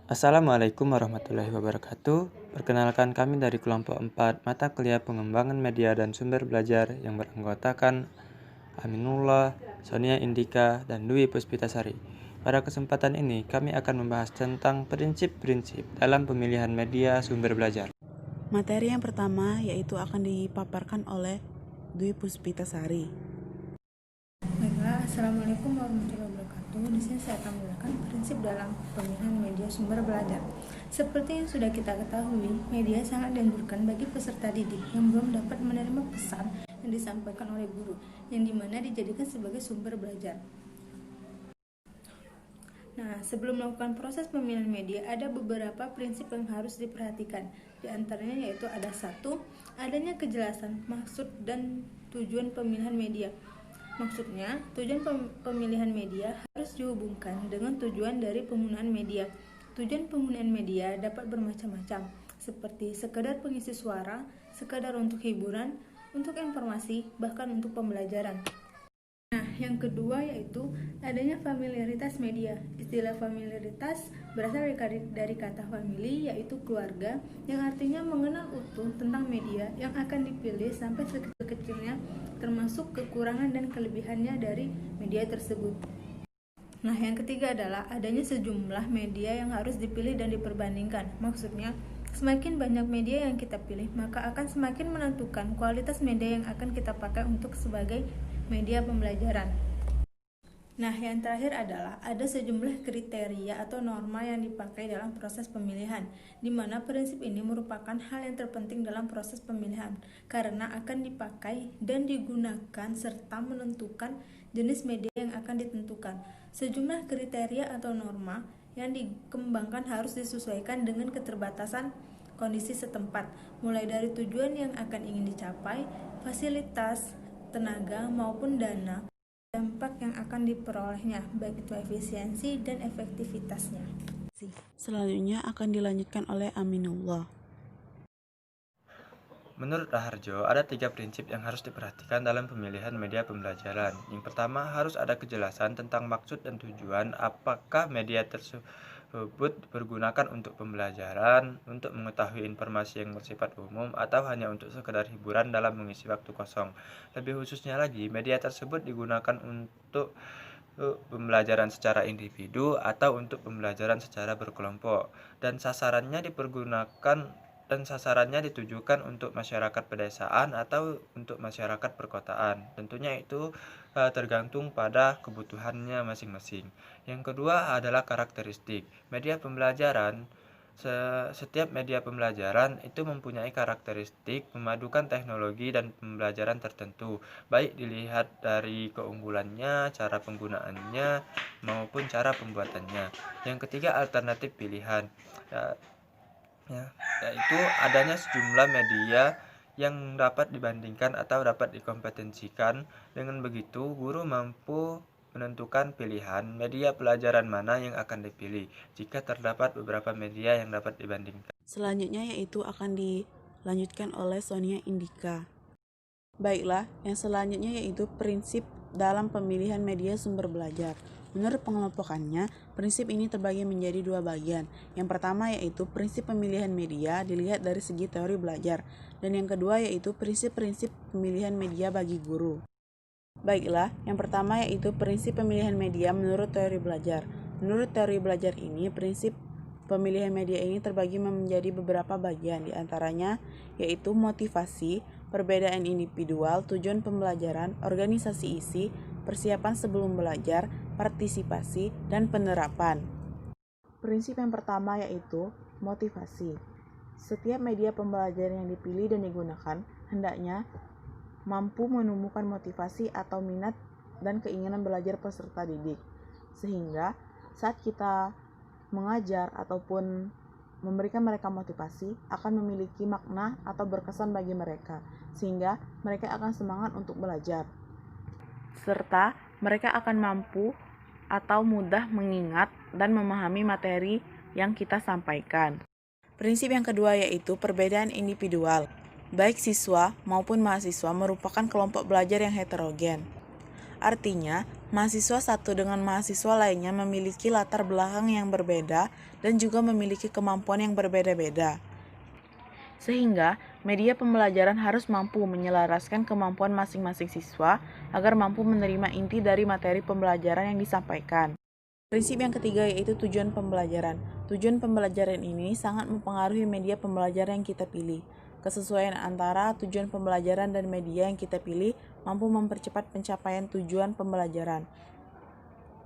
Assalamualaikum warahmatullahi wabarakatuh. Perkenalkan kami dari kelompok 4 mata kuliah pengembangan media dan sumber belajar yang beranggotakan Aminullah, Sonia Indika, dan Dwi Puspitasari. Pada kesempatan ini kami akan membahas tentang prinsip-prinsip dalam pemilihan media sumber belajar. Materi yang pertama yaitu akan dipaparkan oleh Dwi Puspitasari. Baiklah, Assalamualaikum warahmatullahi wabarakatuh. Di sini saya akan menjelaskan prinsip dalam pemilihan media sumber belajar. Seperti yang sudah kita ketahui, media sangat dianjurkan bagi peserta didik yang belum dapat menerima pesan yang disampaikan oleh guru, yang dimana dijadikan sebagai sumber belajar. Nah, sebelum melakukan proses pemilihan media, ada beberapa prinsip yang harus diperhatikan. Di antaranya yaitu ada satu, adanya kejelasan maksud dan tujuan pemilihan media. Maksudnya, tujuan pemilihan media harus dihubungkan dengan tujuan dari penggunaan media. Tujuan penggunaan media dapat bermacam-macam, seperti sekedar pengisi suara, sekedar untuk hiburan, untuk informasi, bahkan untuk pembelajaran. Nah, yang kedua yaitu adanya familiaritas media. Istilah familiaritas berasal dari kata family, yaitu keluarga, yang artinya mengenal utuh tentang media yang akan dipilih sampai sekecil-kecilnya, termasuk kekurangan dan kelebihannya dari media tersebut. Nah, yang ketiga adalah adanya sejumlah media yang harus dipilih dan diperbandingkan. Maksudnya, semakin banyak media yang kita pilih, maka akan semakin menentukan kualitas media yang akan kita pakai untuk sebagai media pembelajaran. Nah, yang terakhir adalah ada sejumlah kriteria atau norma yang dipakai dalam proses pemilihan, di mana prinsip ini merupakan hal yang terpenting dalam proses pemilihan, karena akan dipakai dan digunakan serta menentukan jenis media yang akan ditentukan. Sejumlah kriteria atau norma yang dikembangkan harus disesuaikan dengan keterbatasan kondisi setempat, mulai dari tujuan yang akan ingin dicapai, fasilitas, tenaga maupun dana, dampak yang akan diperolehnya, baik itu efisiensi dan efektivitasnya. Selanjutnya akan dilanjutkan oleh Aminullah. Menurut Raharjo, ada 3 prinsip yang harus diperhatikan dalam pemilihan media pembelajaran. Yang pertama, harus ada kejelasan tentang maksud dan tujuan apakah media tersebut dipergunakan untuk pembelajaran, untuk mengetahui informasi yang bersifat umum, atau hanya untuk sekedar hiburan dalam mengisi waktu kosong. Lebih khususnya lagi, media tersebut digunakan untuk pembelajaran secara individu atau untuk pembelajaran secara berkelompok, dan sasarannya ditujukan untuk masyarakat pedesaan atau untuk masyarakat perkotaan. Tentunya itu tergantung pada kebutuhannya masing-masing. Yang kedua adalah karakteristik media pembelajaran. Setiap media pembelajaran itu mempunyai karakteristik memadukan teknologi dan pembelajaran tertentu, baik dilihat dari keunggulannya, cara penggunaannya, maupun cara pembuatannya. Yang ketiga, alternatif pilihan, yaitu adanya sejumlah media yang dapat dibandingkan atau dapat dikompetensikan. Dengan begitu, guru mampu menentukan pilihan media pelajaran mana yang akan dipilih jika terdapat beberapa media yang dapat dibandingkan. Selanjutnya yaitu akan dilanjutkan oleh Sonia Indika. Baiklah, yang selanjutnya yaitu prinsip dalam pemilihan media sumber belajar. Menurut pengelompokannya, prinsip ini terbagi menjadi 2 bagian. Yang pertama yaitu prinsip pemilihan media dilihat dari segi teori belajar, dan yang kedua yaitu prinsip-prinsip pemilihan media bagi guru. Baiklah, yang pertama yaitu prinsip pemilihan media menurut teori belajar. Menurut teori belajar ini, prinsip pemilihan media ini terbagi menjadi beberapa bagian, diantaranya yaitu motivasi, perbedaan individual, tujuan pembelajaran, organisasi isi, persiapan sebelum belajar, partisipasi, dan penerapan. Prinsip yang pertama yaitu motivasi. Setiap media pembelajaran yang dipilih dan digunakan hendaknya mampu menumbuhkan motivasi atau minat dan keinginan belajar peserta didik, sehingga saat kita mengajar ataupun memberikan mereka motivasi akan memiliki makna atau berkesan bagi mereka, sehingga mereka akan semangat untuk belajar, serta mereka akan mampu atau mudah mengingat dan memahami materi yang kita sampaikan. Prinsip yang kedua yaitu perbedaan individual. Baik siswa maupun mahasiswa merupakan kelompok belajar yang heterogen. Artinya, mahasiswa satu dengan mahasiswa lainnya memiliki latar belakang yang berbeda dan juga memiliki kemampuan yang berbeda-beda. Sehingga, media pembelajaran harus mampu menyelaraskan kemampuan masing-masing siswa agar mampu menerima inti dari materi pembelajaran yang disampaikan. Prinsip yang ketiga yaitu tujuan pembelajaran. Tujuan pembelajaran ini sangat mempengaruhi media pembelajaran yang kita pilih. Kesesuaian antara tujuan pembelajaran dan media yang kita pilih mampu mempercepat pencapaian tujuan pembelajaran.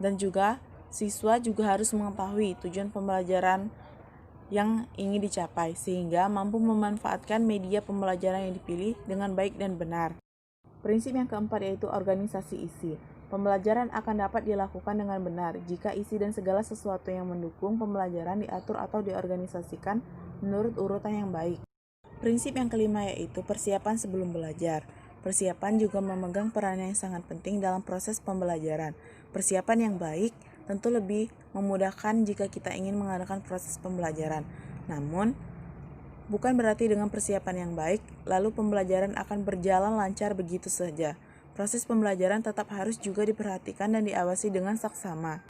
Dan juga, siswa juga harus mengetahui tujuan pembelajaran yang ingin dicapai, sehingga mampu memanfaatkan media pembelajaran yang dipilih dengan baik dan benar. Prinsip yang keempat yaitu organisasi isi. Pembelajaran akan dapat dilakukan dengan benar jika isi dan segala sesuatu yang mendukung pembelajaran diatur atau diorganisasikan menurut urutan yang baik. Prinsip yang kelima yaitu persiapan sebelum belajar. Persiapan juga memegang peran yang sangat penting dalam proses pembelajaran. Persiapan yang baik tentu lebih memudahkan jika kita ingin mengadakan proses pembelajaran. Namun, bukan berarti dengan persiapan yang baik, lalu pembelajaran akan berjalan lancar begitu saja. Proses pembelajaran tetap harus juga diperhatikan dan diawasi dengan saksama.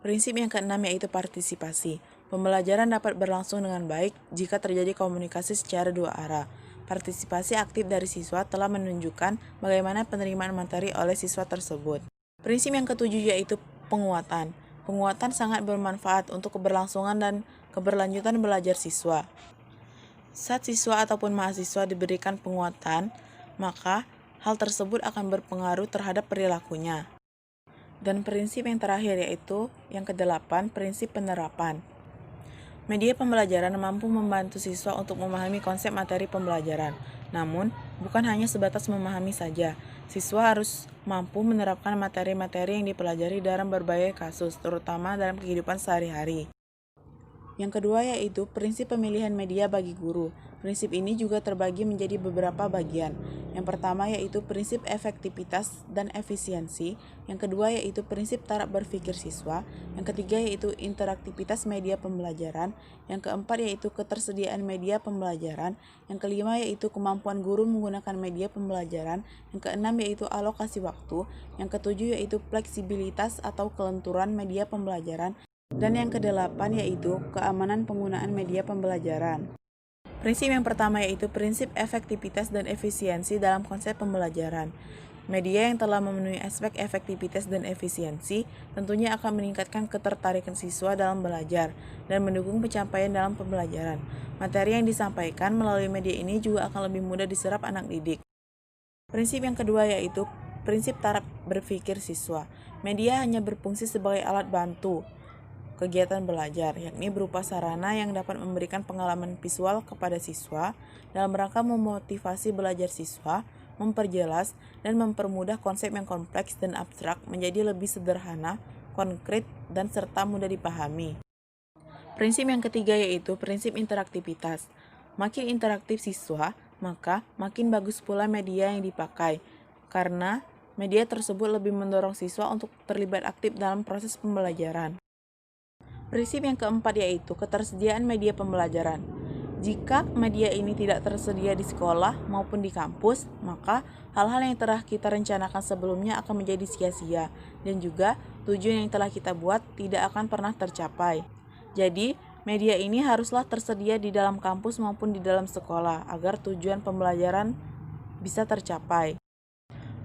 Prinsip yang keenam yaitu partisipasi. Pembelajaran dapat berlangsung dengan baik jika terjadi komunikasi secara dua arah. Partisipasi aktif dari siswa telah menunjukkan bagaimana penerimaan materi oleh siswa tersebut. Prinsip yang ketujuh yaitu penguatan. Penguatan sangat bermanfaat untuk keberlangsungan dan keberlanjutan belajar siswa. Saat siswa ataupun mahasiswa diberikan penguatan, maka hal tersebut akan berpengaruh terhadap perilakunya. Dan prinsip yang terakhir yaitu yang kedelapan, prinsip penerapan. Media pembelajaran mampu membantu siswa untuk memahami konsep materi pembelajaran. Namun, bukan hanya sebatas memahami saja. Siswa harus mampu menerapkan materi-materi yang dipelajari dalam berbagai kasus, terutama dalam kehidupan sehari-hari. Yang kedua yaitu prinsip pemilihan media bagi guru. Prinsip ini juga terbagi menjadi beberapa bagian. Yang pertama yaitu prinsip efektivitas dan efisiensi. Yang kedua yaitu prinsip taraf berpikir siswa. Yang ketiga yaitu interaktivitas media pembelajaran. Yang keempat yaitu ketersediaan media pembelajaran. Yang kelima yaitu kemampuan guru menggunakan media pembelajaran. Yang keenam yaitu alokasi waktu. Yang ketujuh yaitu fleksibilitas atau kelenturan media pembelajaran. Dan yang kedelapan yaitu keamanan penggunaan media pembelajaran. Prinsip yang pertama yaitu prinsip efektivitas dan efisiensi dalam konsep pembelajaran. Media yang telah memenuhi aspek efektivitas dan efisiensi tentunya akan meningkatkan ketertarikan siswa dalam belajar dan mendukung pencapaian dalam pembelajaran. Materi yang disampaikan melalui media ini juga akan lebih mudah diserap anak didik. Prinsip yang kedua yaitu prinsip taraf berpikir siswa. Media hanya berfungsi sebagai alat bantu kegiatan belajar, yakni berupa sarana yang dapat memberikan pengalaman visual kepada siswa dalam rangka memotivasi belajar siswa, memperjelas, dan mempermudah konsep yang kompleks dan abstrak menjadi lebih sederhana, konkret, dan serta mudah dipahami. Prinsip yang ketiga yaitu prinsip interaktivitas. Makin interaktif siswa, maka makin bagus pula media yang dipakai, karena media tersebut lebih mendorong siswa untuk terlibat aktif dalam proses pembelajaran. Prinsip yang keempat yaitu ketersediaan media pembelajaran. Jika media ini tidak tersedia di sekolah maupun di kampus, maka hal-hal yang telah kita rencanakan sebelumnya akan menjadi sia-sia dan juga tujuan yang telah kita buat tidak akan pernah tercapai. Jadi, media ini haruslah tersedia di dalam kampus maupun di dalam sekolah agar tujuan pembelajaran bisa tercapai.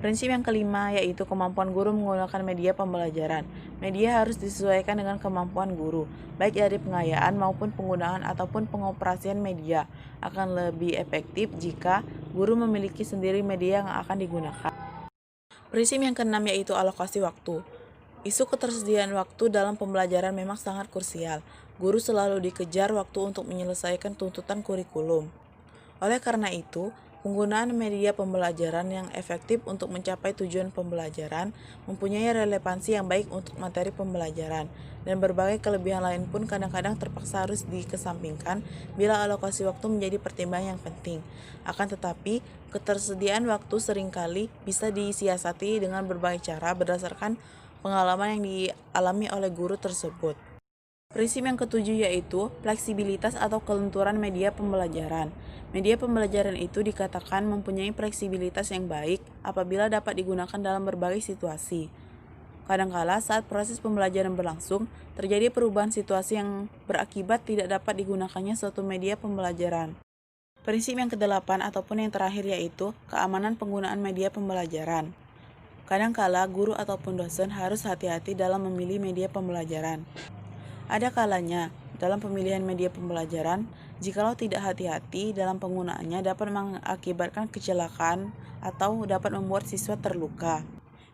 Prinsip yang kelima yaitu kemampuan guru menggunakan media pembelajaran. Media harus disesuaikan dengan kemampuan guru, baik dari pengayaan maupun penggunaan ataupun pengoperasian media. Akan lebih efektif jika guru memiliki sendiri media yang akan digunakan. Prinsip yang keenam yaitu alokasi waktu. Isu ketersediaan waktu dalam pembelajaran memang sangat krusial. Guru selalu dikejar waktu untuk menyelesaikan tuntutan kurikulum. Oleh karena itu, penggunaan media pembelajaran yang efektif untuk mencapai tujuan pembelajaran mempunyai relevansi yang baik untuk materi pembelajaran, dan berbagai kelebihan lain pun kadang-kadang terpaksa harus dikesampingkan bila alokasi waktu menjadi pertimbangan yang penting. Akan tetapi, ketersediaan waktu seringkali bisa disiasati dengan berbagai cara berdasarkan pengalaman yang dialami oleh guru tersebut. Prinsip yang ketujuh yaitu fleksibilitas atau kelenturan media pembelajaran. Media pembelajaran itu dikatakan mempunyai fleksibilitas yang baik apabila dapat digunakan dalam berbagai situasi. Kadangkala saat proses pembelajaran berlangsung, terjadi perubahan situasi yang berakibat tidak dapat digunakannya suatu media pembelajaran. Prinsip yang kedelapan ataupun yang terakhir yaitu keamanan penggunaan media pembelajaran. Kadangkala guru ataupun dosen harus hati-hati dalam memilih media pembelajaran. Ada kalanya dalam pemilihan media pembelajaran, jikalau tidak hati-hati dalam penggunaannya dapat mengakibatkan kecelakaan atau dapat membuat siswa terluka.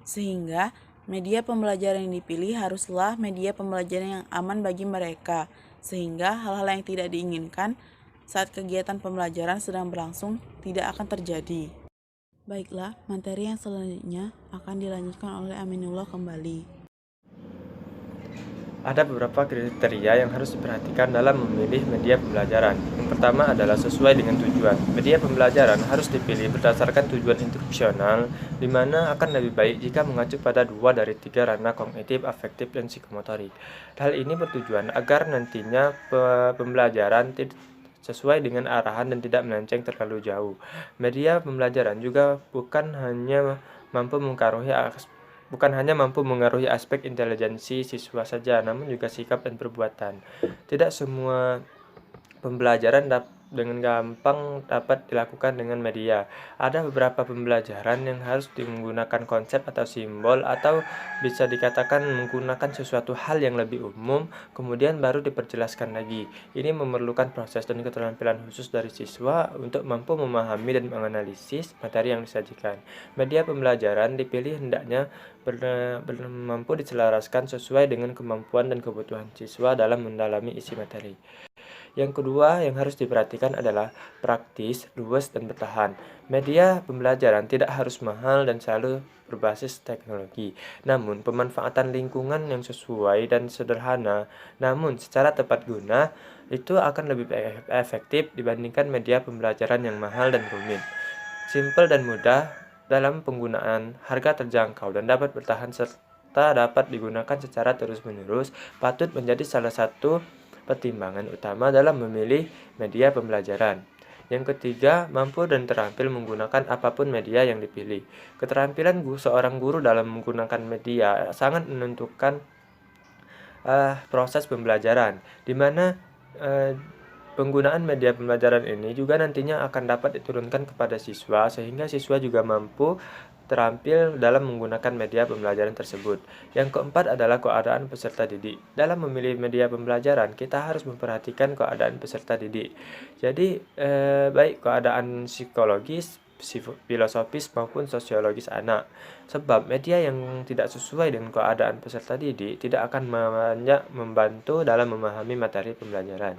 Sehingga media pembelajaran yang dipilih haruslah media pembelajaran yang aman bagi mereka, sehingga hal-hal yang tidak diinginkan saat kegiatan pembelajaran sedang berlangsung tidak akan terjadi. Baiklah, materi yang selanjutnya akan dilanjutkan oleh Aminullah kembali. Ada beberapa kriteria yang harus diperhatikan dalam memilih media pembelajaran. Yang pertama adalah sesuai dengan tujuan. Media pembelajaran harus dipilih berdasarkan tujuan instruksional, di mana akan lebih baik jika mengacu pada 2 dari 3 ranah kognitif, afektif, dan psikomotorik. Hal ini bertujuan agar nantinya pembelajaran sesuai dengan arahan dan tidak melenceng terlalu jauh. Media pembelajaran juga bukan hanya mampu mengaruhi aspek intelijensi siswa saja, namun juga sikap dan perbuatan. Tidak semua pembelajaran dengan gampang dapat dilakukan dengan media. Ada beberapa pembelajaran yang harus menggunakan konsep atau simbol, atau bisa dikatakan menggunakan sesuatu hal yang lebih umum, kemudian baru diperjelaskan lagi. Ini memerlukan proses dan keterampilan khusus dari siswa untuk mampu memahami dan menganalisis materi yang disajikan. Media pembelajaran dipilih hendaknya mampu diselaraskan sesuai dengan kemampuan dan kebutuhan siswa dalam mendalami isi materi. Yang kedua yang harus diperhatikan adalah praktis, luas, dan bertahan. Media pembelajaran tidak harus mahal dan selalu berbasis teknologi. Namun, pemanfaatan lingkungan yang sesuai dan sederhana, namun secara tepat guna, itu akan lebih efektif dibandingkan media pembelajaran yang mahal dan rumit. Simpel dan mudah dalam penggunaan, harga terjangkau, dan dapat bertahan serta dapat digunakan secara terus-menerus, patut menjadi salah satu pertimbangan utama dalam memilih media pembelajaran. Yang ketiga, mampu dan terampil menggunakan apapun media yang dipilih. Keterampilan seorang guru dalam menggunakan media sangat menentukan proses pembelajaran, di mana penggunaan media pembelajaran ini juga nantinya akan dapat diturunkan kepada siswa, sehingga siswa juga mampu terampil dalam menggunakan media pembelajaran tersebut. Yang keempat adalah keadaan peserta didik. Dalam memilih media pembelajaran, kita harus memperhatikan keadaan peserta didik. Jadi, baik keadaan psikologis, filosofis, maupun sosiologis anak. Sebab media yang tidak sesuai dengan keadaan peserta didik tidak akan banyak membantu dalam memahami materi pembelajaran.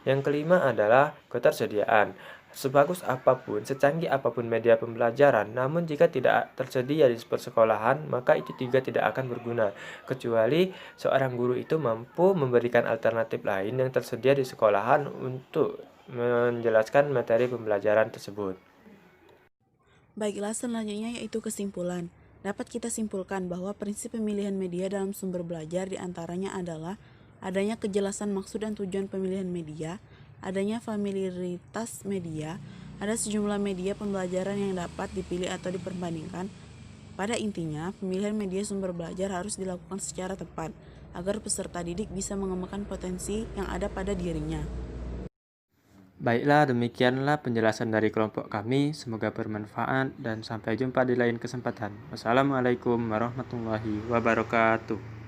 Yang kelima adalah ketersediaan. Sebagus apapun, secanggih apapun media pembelajaran, namun jika tidak tersedia di persekolahan, maka itu juga tidak akan berguna, kecuali seorang guru itu mampu memberikan alternatif lain yang tersedia di sekolahan untuk menjelaskan materi pembelajaran tersebut. Baiklah, selanjutnya yaitu kesimpulan. Dapat kita simpulkan bahwa prinsip pemilihan media dalam sumber belajar diantaranya adalah adanya kejelasan maksud dan tujuan pemilihan media, adanya familiaritas media, ada sejumlah media pembelajaran yang dapat dipilih atau diperbandingkan. Pada intinya, pemilihan media sumber belajar harus dilakukan secara tepat, agar peserta didik bisa mengembangkan potensi yang ada pada dirinya. Baiklah, demikianlah penjelasan dari kelompok kami. Semoga bermanfaat dan sampai jumpa di lain kesempatan. Wassalamualaikum warahmatullahi wabarakatuh.